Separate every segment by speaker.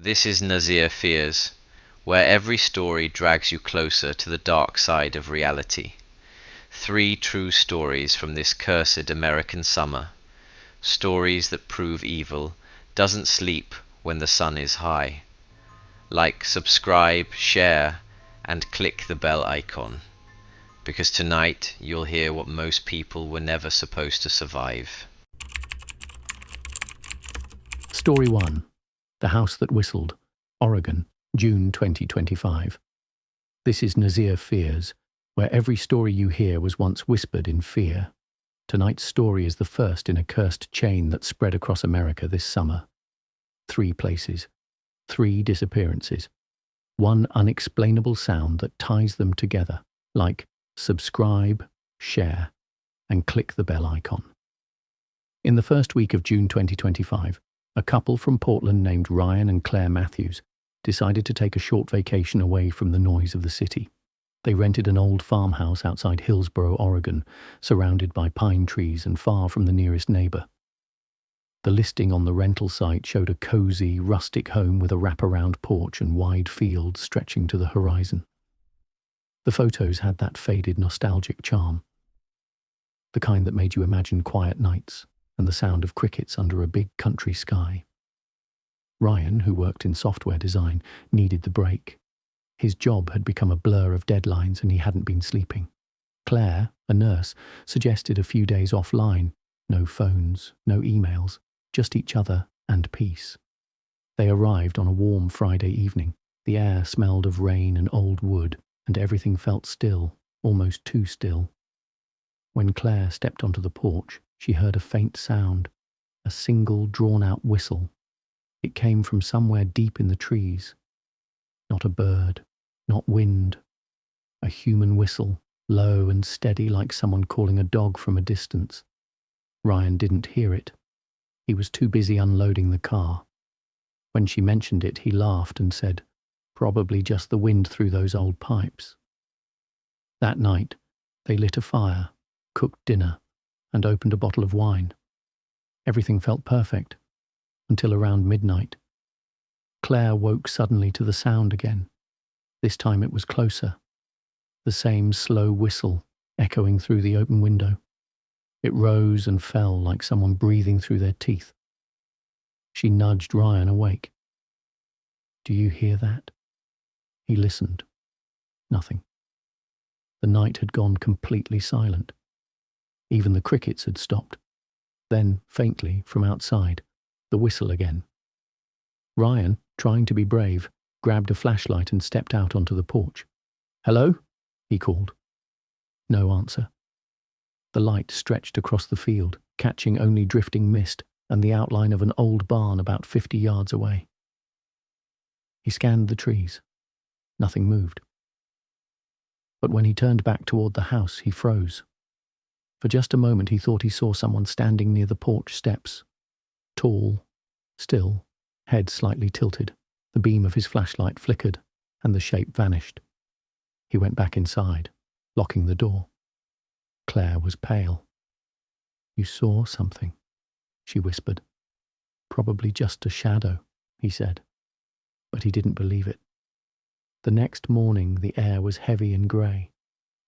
Speaker 1: This is Nazir Fears, where every story drags you closer to the dark side of reality. 3 true stories from this cursed American summer. Stories that prove evil doesn't sleep when the sun is high. Like, subscribe, share, and click the bell icon. Because tonight you'll hear what most people were never supposed to survive.
Speaker 2: Story 1. The House That Whistled, Oregon, June 2025. This is Nazir Fears, where every story you hear was once whispered in fear. Tonight's story is the first in a cursed chain that spread across America this summer. 3 places, 3 disappearances, 1 unexplainable sound that ties them together, like subscribe, share, and click the bell icon. In the first week of June 2025, a couple from Portland named Ryan and Claire Matthews decided to take a short vacation away from the noise of the city. They rented an old farmhouse outside Hillsboro, Oregon, surrounded by pine trees and far from the nearest neighbor. The listing on the rental site showed a cozy, rustic home with a wraparound porch and wide fields stretching to the horizon. The photos had that faded, nostalgic charm, the kind that made you imagine quiet nights and the sound of crickets under a big country sky. Ryan, who worked in software design, needed the break. His job had become a blur of deadlines and he hadn't been sleeping. Claire, a nurse, suggested a few days offline. No phones, no emails, just each other and peace. They arrived on a warm Friday evening. The air smelled of rain and old wood, and everything felt still, almost too still. When Claire stepped onto the porch, she heard a faint sound, a single drawn-out whistle. It came from somewhere deep in the trees. Not a bird, not wind. A human whistle, low and steady like someone calling a dog from a distance. Ryan didn't hear it. He was too busy unloading the car. When she mentioned it, he laughed and said, "Probably just the wind through those old pipes." That night, they lit a fire, cooked dinner, and opened a bottle of wine. Everything felt perfect, until around midnight. Claire woke suddenly to the sound again. This time it was closer. The same slow whistle echoing through the open window. It rose and fell like someone breathing through their teeth. She nudged Ryan awake. "Do you hear that?" He listened. Nothing. The night had gone completely silent. Even the crickets had stopped. Then, faintly, from outside, the whistle again. Ryan, trying to be brave, grabbed a flashlight and stepped out onto the porch. "Hello?" he called. No answer. The light stretched across the field, catching only drifting mist and the outline of an old barn about 50 yards away. He scanned the trees. Nothing moved. But when he turned back toward the house, he froze. For just a moment he thought he saw someone standing near the porch steps. Tall, still, head slightly tilted. The beam of his flashlight flickered, and the shape vanished. He went back inside, locking the door. Claire was pale. "You saw something," she whispered. "Probably just a shadow," he said. But he didn't believe it. The next morning the air was heavy and grey.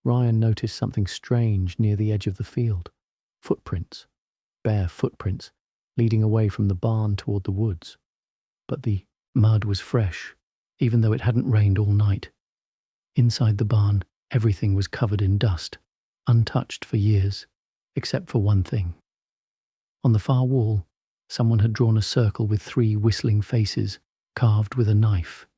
Speaker 2: Ryan noticed something strange near the edge of the field. Footprints, bare footprints, leading away from the barn toward the woods. But the mud was fresh, even though it hadn't rained all night. Inside the barn, everything was covered in dust, untouched for years, except for one thing. On the far wall, someone had drawn a circle with 3 whistling faces, carved with a knife.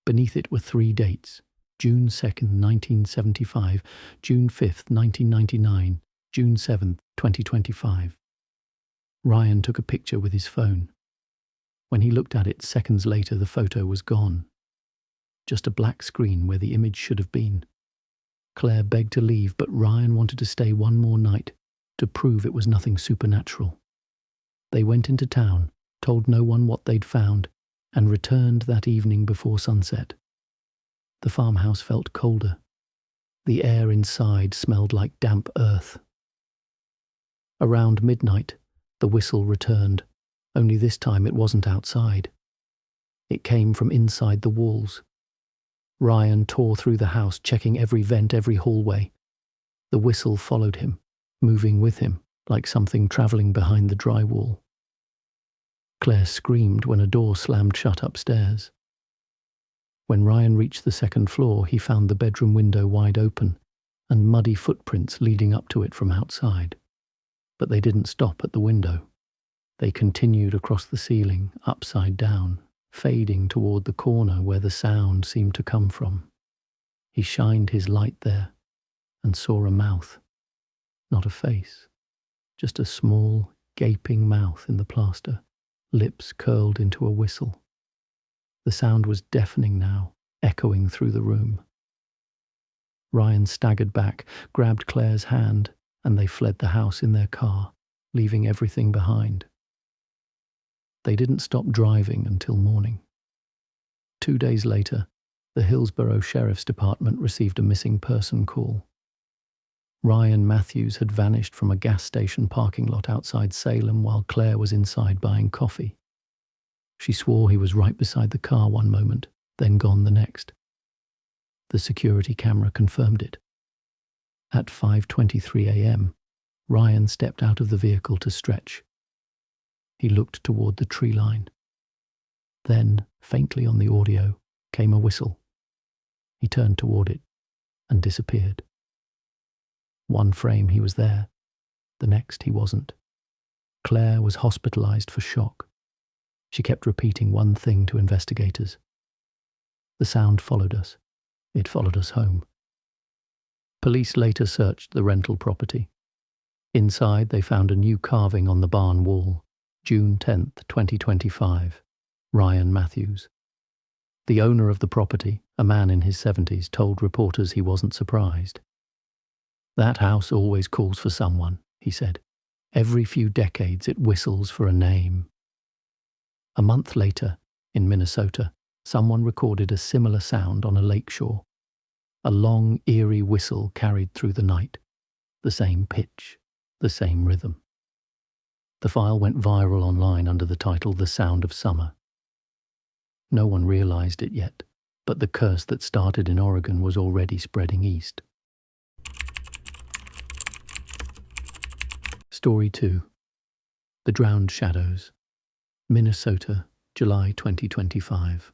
Speaker 2: Beneath it were 3 dates: June 2nd, 1975, June 5th, 1999, June 7th, 2025. Ryan took a picture with his phone. When he looked at it seconds later, the photo was gone. Just a black screen where the image should have been. Claire begged to leave, but Ryan wanted to stay one more night to prove it was nothing supernatural. They went into town, told no one what they'd found, and returned that evening before sunset. The farmhouse felt colder. The air inside smelled like damp earth. Around midnight, the whistle returned, only this time it wasn't outside. It came from inside the walls. Ryan tore through the house, checking every vent, every hallway. The whistle followed him, moving with him, like something travelling behind the drywall. Claire screamed when a door slammed shut upstairs. When Ryan reached the second floor, he found the bedroom window wide open and muddy footprints leading up to it from outside. But they didn't stop at the window. They continued across the ceiling, upside down, fading toward the corner where the sound seemed to come from. He shined his light there and saw a mouth, not a face, just a small, gaping mouth in the plaster, lips curled into a whistle. The sound was deafening now, echoing through the room. Ryan staggered back, grabbed Claire's hand, and they fled the house in their car, leaving everything behind. They didn't stop driving until morning. 2 days later, the Hillsborough Sheriff's Department received a missing person call. Ryan Matthews had vanished from a gas station parking lot outside Salem while Claire was inside buying coffee. She swore he was right beside the car one moment, then gone the next. The security camera confirmed it. At 5:23 a.m., Ryan stepped out of the vehicle to stretch. He looked toward the tree line. Then, faintly on the audio, came a whistle. He turned toward it and disappeared. One frame he was there, the next he wasn't. Claire was hospitalized for shock. She kept repeating one thing to investigators. The sound followed us. It followed us home. Police later searched the rental property. Inside, they found a new carving on the barn wall. June 10th, 2025. Ryan Matthews. The owner of the property, a man in his 70s, told reporters he wasn't surprised. "That house always calls for someone," he said. "Every few decades it whistles for a name." A month later, in Minnesota, someone recorded a similar sound on a lakeshore. A long, eerie whistle carried through the night. The same pitch, the same rhythm. The file went viral online under the title "The Sound of Summer." No one realized it yet, but the curse that started in Oregon was already spreading east. Story 2. The Drowned Shadows. Minnesota, July 2025.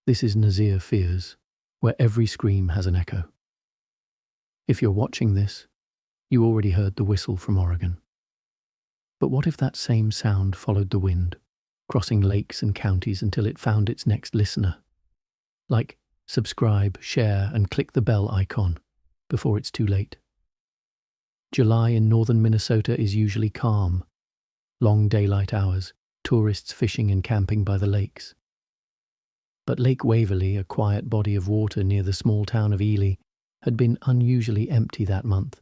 Speaker 2: This is Nazir Fears, where every scream has an echo. If you're watching this, you already heard the whistle from Oregon. But what if that same sound followed the wind, crossing lakes and counties until it found its next listener? Like, subscribe, share, and click the bell icon before it's too late. July in northern Minnesota is usually calm. Long daylight hours, tourists fishing and camping by the lakes. But Lake Waverley, a quiet body of water near the small town of Ely, had been unusually empty that month.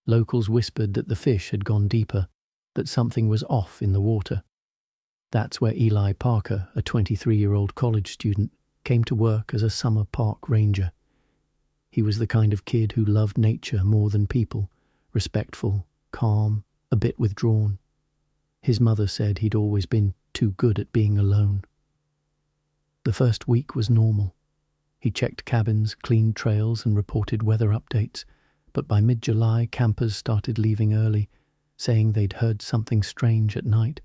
Speaker 2: Locals whispered that the fish had gone deeper, that something was off in the water. That's where Eli Parker, a 23-year-old college student, came to work as a summer park ranger. He was the kind of kid who loved nature more than people, respectful, calm, a bit withdrawn. His mother said he'd always been too good at being alone. The first week was normal. He checked cabins, cleaned trails, and reported weather updates, but by mid-July, campers started leaving early, saying they'd heard something strange at night.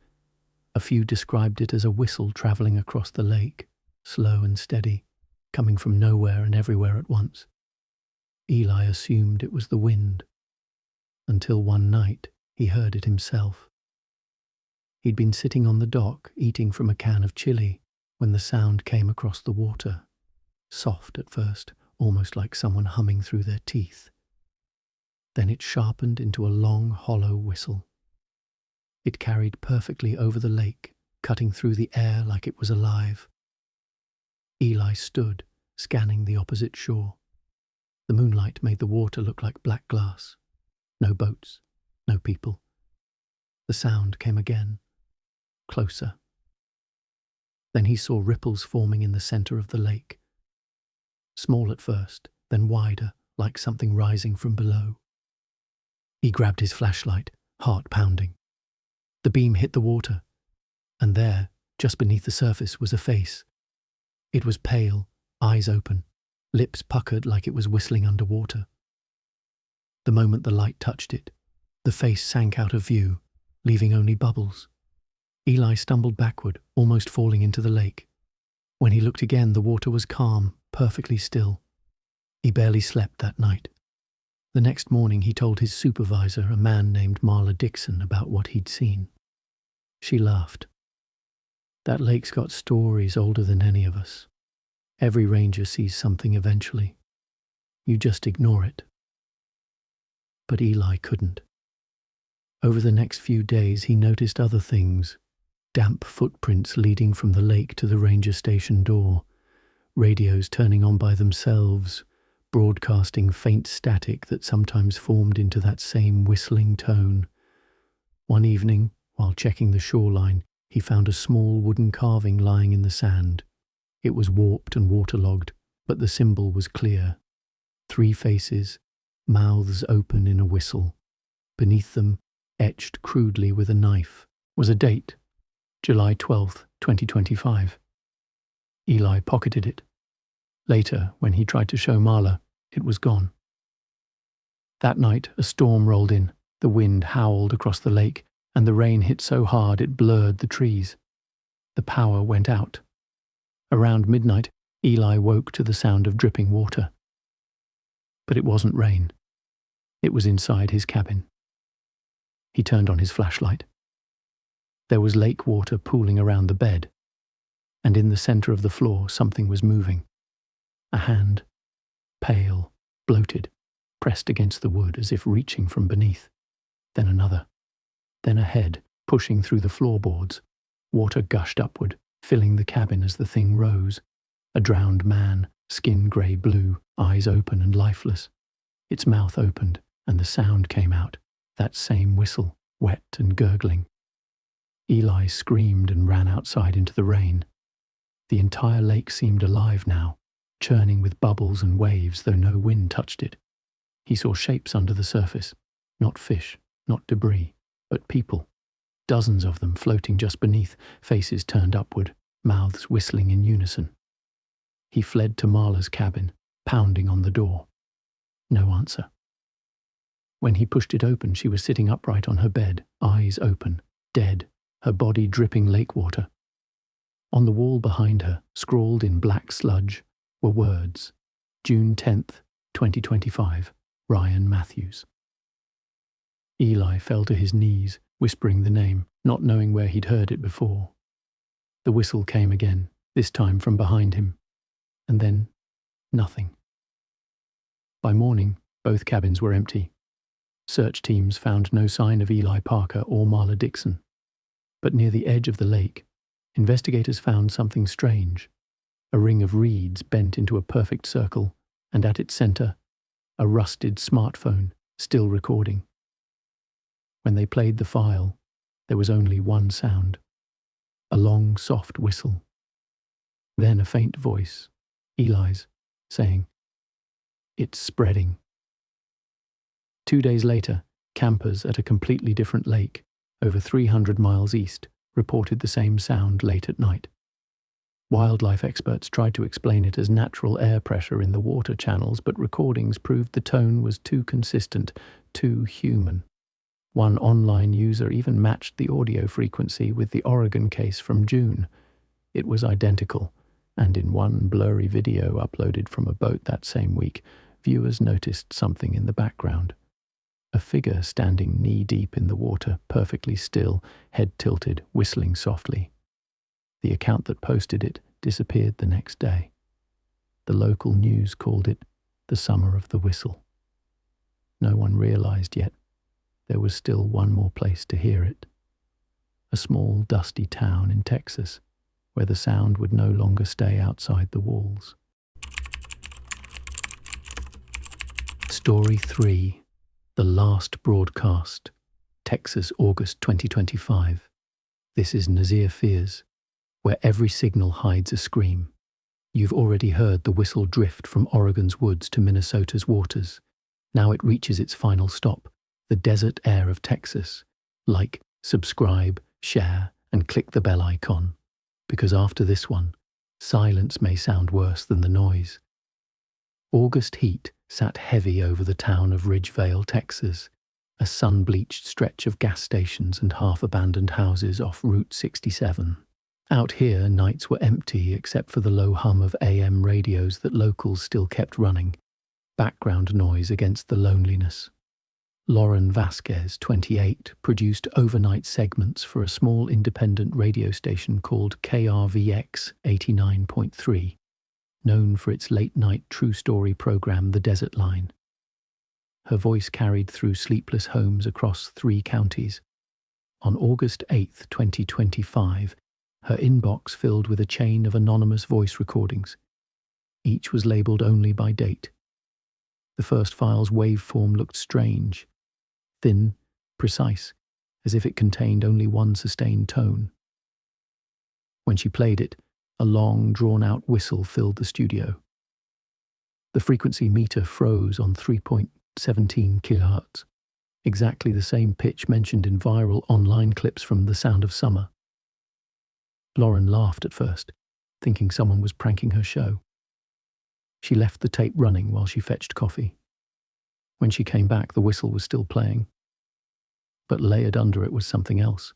Speaker 2: A few described it as a whistle travelling across the lake, slow and steady, coming from nowhere and everywhere at once. Eli assumed it was the wind, until one night he heard it himself. He'd been sitting on the dock, eating from a can of chili, when the sound came across the water. Soft at first, almost like someone humming through their teeth. Then it sharpened into a long, hollow whistle. It carried perfectly over the lake, cutting through the air like it was alive. Eli stood, scanning the opposite shore. The moonlight made the water look like black glass. No boats, no people. The sound came again, closer. Then he saw ripples forming in the center of the lake. Small at first, then wider, like something rising from below. He grabbed his flashlight, heart pounding. The beam hit the water, and there, Just beneath the surface was a face. It was pale, eyes open, lips puckered like it was whistling underwater. The moment the light touched it, the face sank out of view, leaving only bubbles. Eli stumbled backward, almost falling into the lake. When he looked again, the water was calm, perfectly still. He barely slept that night. The next morning he told his supervisor, a man named Marla Dixon, about what he'd seen. She laughed. That lake's got stories older than any of us. Every ranger sees something eventually. You just ignore it. But Eli couldn't. Over the next few days he noticed other things. Damp footprints leading from the lake to the ranger station door, radios turning on by themselves, broadcasting faint static that sometimes formed into that same whistling tone. One evening, while checking the shoreline, he found a small wooden carving lying in the sand. It was warped and waterlogged, but the symbol was clear. 3 faces, mouths open in a whistle. Beneath them, etched crudely with a knife, was a date, July 12th, 2025. Eli pocketed it. Later, when he tried to show Marla, it was gone. That night, a storm rolled in. The wind howled across the lake, and the rain hit so hard it blurred the trees. The power went out. Around midnight, Eli woke to the sound of dripping water. But it wasn't rain. It was inside his cabin. He turned on his flashlight. There was lake water pooling around the bed, and in the center of the floor something was moving. A hand, pale, bloated, pressed against the wood as if reaching from beneath. Then another. Then a head, pushing through the floorboards. Water gushed upward, filling the cabin as the thing rose. A drowned man, skin grey-blue, eyes open and lifeless. Its mouth opened, and the sound came out, that same whistle, wet and gurgling. Eli screamed and ran outside into the rain. The entire lake seemed alive now, churning with bubbles and waves, though no wind touched it. He saw shapes under the surface, not fish, not debris, but people. Dozens of them floating just beneath, faces turned upward, mouths whistling in unison. He fled to Marla's cabin, pounding on the door. No answer. When he pushed it open, she was sitting upright on her bed, eyes open, dead, her body dripping lake water. On the wall behind her, scrawled in black sludge, were words, June 10th, 2025, Ryan Matthews. Eli fell to his knees, whispering the name, not knowing where he'd heard it before. The whistle came again, this time from behind him. And then, nothing. By morning, both cabins were empty. Search teams found no sign of Eli Parker or Marla Dixon. But near the edge of the lake, investigators found something strange. A ring of reeds bent into a perfect circle, and at its center, a rusted smartphone, still recording. When they played the file, there was only one sound. A long, soft whistle. Then a faint voice, Eli's, saying, "It's spreading." 2 days later, campers at a completely different lake, over 300 miles east, reported the same sound late at night. Wildlife experts tried to explain it as natural air pressure in the water channels, but recordings proved the tone was too consistent, too human. One online user even matched the audio frequency with the Oregon case from June. It was identical, and in one blurry video uploaded from a boat that same week, viewers noticed something in the background. A figure standing knee-deep in the water, perfectly still, head tilted, whistling softly. The account that posted it disappeared the next day. The local news called it the Summer of the Whistle. No one realized yet there was still one more place to hear it. A small, dusty town in Texas, where the sound would no longer stay outside the walls. Story 3. The Last Broadcast, Texas, August 2025. This is Nazir Fears, where every signal hides a scream. You've already heard the whistle drift from Oregon's woods to Minnesota's waters. Now it reaches its final stop, the desert air of Texas. Like, subscribe, share, and click the bell icon. because after this one, silence may sound worse than the noise. August heat sat heavy over the town of Ridgevale, Texas, a sun-bleached stretch of gas stations and half-abandoned houses off Route 67. Out here, nights were empty except for the low hum of AM radios that locals still kept running, background noise against the loneliness. Lauren Vasquez, 28, produced overnight segments for a small independent radio station called KRVX 89.3, known for its late-night true story program The Desert Line. Her voice carried through sleepless homes across 3 counties. On August 8, 2025, her inbox filled with a chain of anonymous voice recordings. Each was labeled only by date. The first file's waveform looked strange, thin, precise, as if it contained only one sustained tone. When she played it, a long, drawn-out whistle filled the studio. The frequency meter froze on 3.17 kHz, exactly the same pitch mentioned in viral online clips from The Sound of Summer. Lauren laughed at first, thinking someone was pranking her show. She left the tape running while she fetched coffee. When she came back, the whistle was still playing. But layered under it was something else.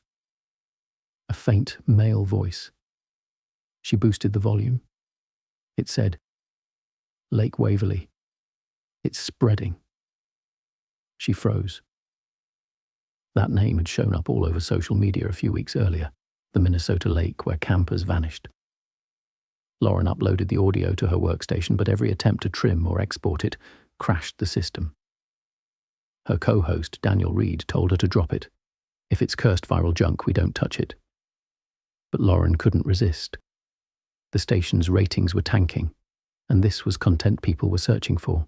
Speaker 2: A faint male voice. She boosted the volume. It said, "Lake Waverly. It's spreading." She froze. That name had shown up all over social media a few weeks earlier, the Minnesota lake where campers vanished. Lauren uploaded the audio to her workstation, but every attempt to trim or export it crashed the system. Her co-host, Daniel Reed, told her to drop it. If it's cursed viral junk, we don't touch it. But Lauren couldn't resist. The station's ratings were tanking, and this was content people were searching for.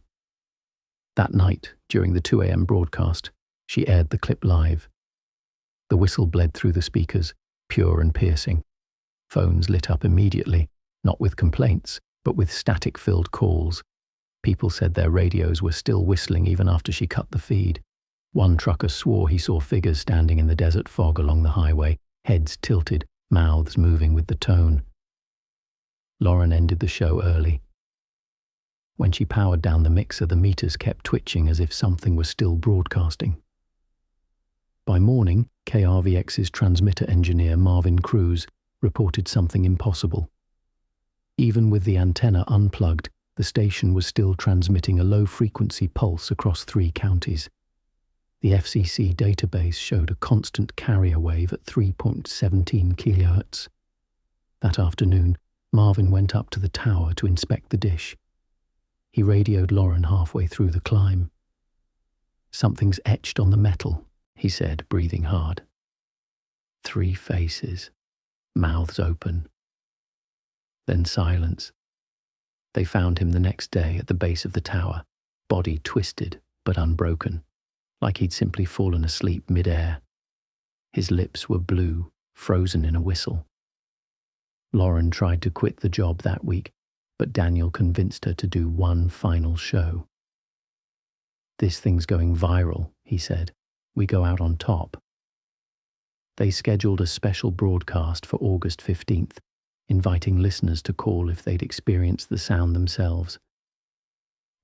Speaker 2: That night, during the 2 a.m. broadcast, she aired the clip live. The whistle bled through the speakers, pure and piercing. Phones lit up immediately, not with complaints, but with static-filled calls. People said their radios were still whistling even after she cut the feed. One trucker swore he saw figures standing in the desert fog along the highway, heads tilted, mouths moving with the tone. Lauren ended the show early. When she powered down the mixer, the meters kept twitching as if something was still broadcasting. By morning, KRVX's transmitter engineer Marvin Cruz reported something impossible. Even with the antenna unplugged, the station was still transmitting a low-frequency pulse across 3 counties. The FCC database showed a constant carrier wave at 3.17 kHz. That afternoon, Marvin went up to the tower to inspect the dish. He radioed Lauren halfway through the climb. "Something's etched on the metal," he said, breathing hard. 3 faces, mouths open. Then silence. They found him the next day at the base of the tower, body twisted but unbroken, like he'd simply fallen asleep mid-air. His lips were blue, frozen in a whistle. Lauren tried to quit the job that week, but Daniel convinced her to do one final show. "This thing's going viral," he said. "We go out on top." They scheduled a special broadcast for August 15th, inviting listeners to call if they'd experienced the sound themselves.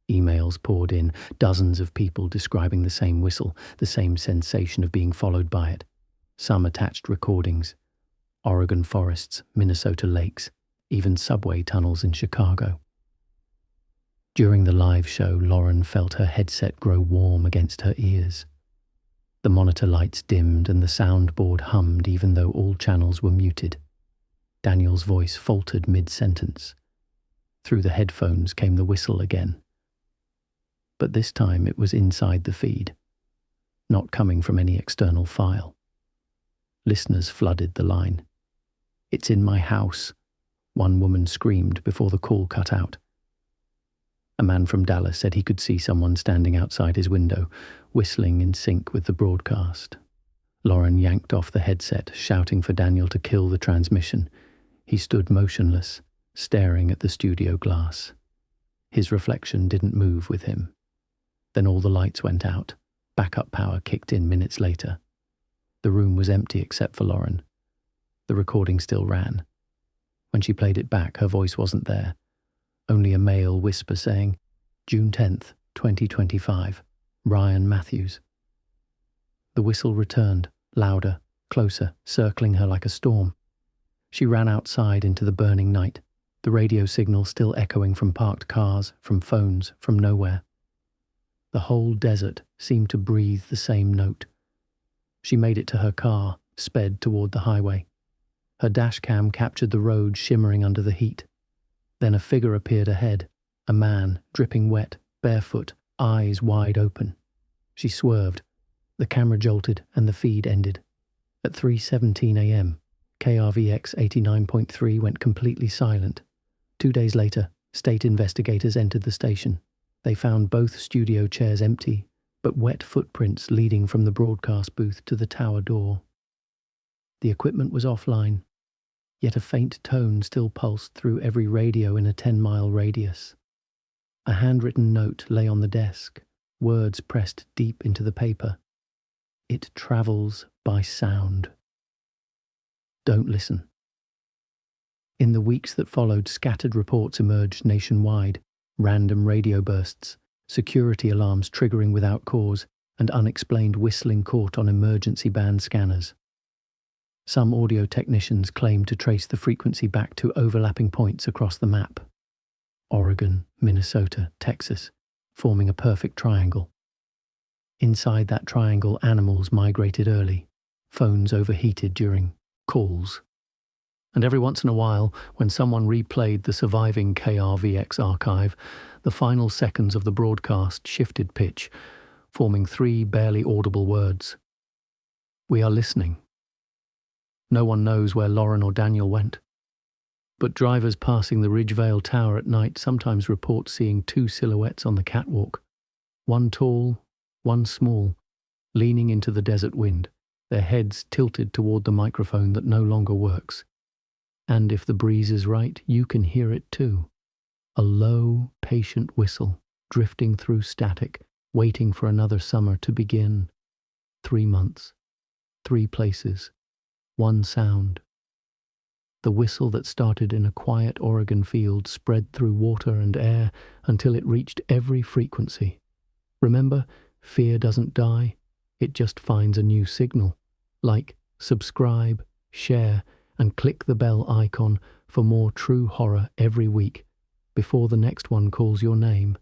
Speaker 2: Emails poured in, dozens of people describing the same whistle, the same sensation of being followed by it. Some attached recordings. Oregon forests, Minnesota lakes, even subway tunnels in Chicago. During the live show, Lauren felt her headset grow warm against her ears. The monitor lights dimmed and the soundboard hummed even though all channels were muted. Daniel's voice faltered mid-sentence. Through the headphones came the whistle again. But this time it was inside the feed, not coming from any external file. Listeners flooded the line. "It's in my house," one woman screamed before the call cut out. A man from Dallas said he could see someone standing outside his window, whistling in sync with the broadcast. Lauren yanked off the headset, shouting for Daniel to kill the transmission. He stood motionless, staring at the studio glass. His reflection didn't move with him. Then all the lights went out. Backup power kicked in minutes later. The room was empty except for Lauren. The recording still ran. When she played it back, her voice wasn't there. Only a male whisper saying, June 10th, 2025, Ryan Matthews. The whistle returned, louder, closer, circling her like a storm. She ran outside into the burning night, the radio signal still echoing from parked cars, from phones, from nowhere. The whole desert seemed to breathe the same note. She made it to her car, sped toward the highway. Her dashcam captured the road shimmering under the heat. Then a figure appeared ahead, a man, dripping wet, barefoot, eyes wide open. She swerved. The camera jolted and the feed ended. At 3:17 a.m., KRVX 89.3 went completely silent. 2 days later, state investigators entered the station. They found both studio chairs empty, but wet footprints leading from the broadcast booth to the tower door. The equipment was offline, yet a faint tone still pulsed through every radio in a 10-mile radius. A handwritten note lay on the desk, words pressed deep into the paper. It travels by sound. Don't listen. In the weeks that followed, scattered reports emerged nationwide, random radio bursts, security alarms triggering without cause, and unexplained whistling caught on emergency band scanners. Some audio technicians claimed to trace the frequency back to overlapping points across the map. Oregon, Minnesota, Texas, forming a perfect triangle. Inside that triangle, animals migrated early. Phones overheated during calls. And every once in a while, when someone replayed the surviving KRVX archive, the final seconds of the broadcast shifted pitch, forming 3 barely audible words. We are listening. No one knows where Lauren or Daniel went. But drivers passing the Ridgevale Tower at night sometimes report seeing 2 silhouettes on the catwalk. One tall, one small, leaning into the desert wind, their heads tilted toward the microphone that no longer works. And if the breeze is right, you can hear it too. A low, patient whistle, drifting through static, waiting for another summer to begin. 3 months, 3 places, 1 sound. The whistle that started in a quiet Oregon field spread through water and air until it reached every frequency. Remember, fear doesn't die, it just finds a new signal. Like, subscribe, share, and click the bell icon for more true horror every week before the next one calls your name.